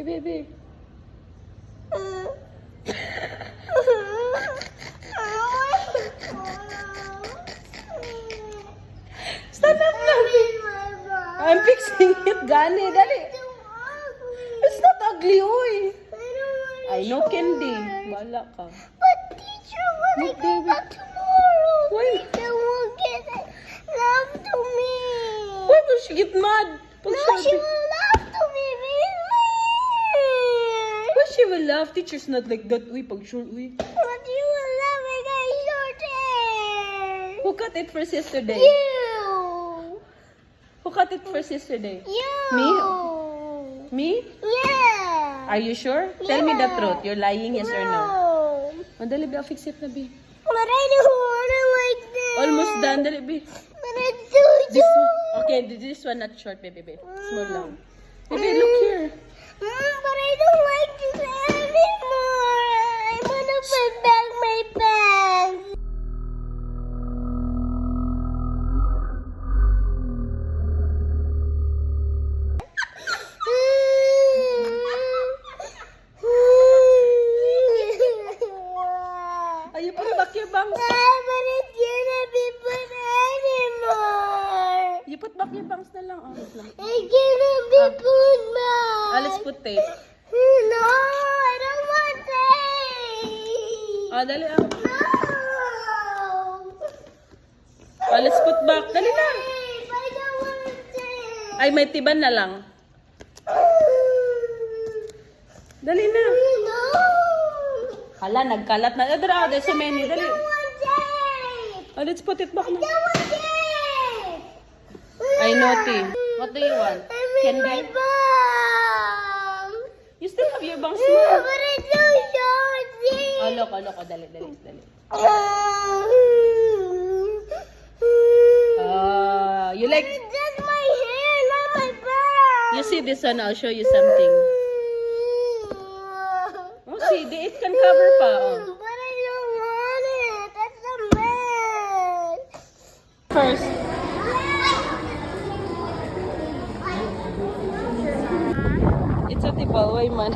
Baby. Stand up na. I'm fixing it, Gani. Dali. It's not ugly, oy. I know, Candy. Bala ka. But teacher, when I go back tomorrow, Why? teacher will get love to me. Why will she get mad? Pag No, sabi- she will love to me. Why she will laugh? Teacher's not like that. Uy, pag short, uy. But you will love me guys short hair. Who cut it first yesterday? You. Who cut it first yesterday? You. Me? Me? Yeah. Are you sure? Tell me the truth. You're lying, yes or no? No. Madali, Bi. I'll fix it na, Bi. But I don't wanna like this. Almost done. Dali, Bi. But it's too This one. short. Okay, this one not short, baby. Small lang. Baby, look here. But I don't like this anymore. I wanna put back my pants. Are you put back your bangs? But it's gonna be put anymore. You put back your bangs na lang. Oh, wait lang. It's gonna be put back. Let's put tape. No, I don't want tape. Dali, No. let's put back. Dali na. Tape. I don't want tape. Ay, may tiban na lang. Dali na. No. Hala, nagkalat na. There's so many. Dali. I don't want tape. Let's put it back I na. don't want tape. I know, T. What do you want? I mean my Candy? bum. You still have your bangs But small. it's so short. Look. Dali. You like... It's just my hair, not my bum. You see this one? I'll show you something. Oh, see, it can cover pa. Oh. But I don't want it. That's a mess. First. It's a tibaway man.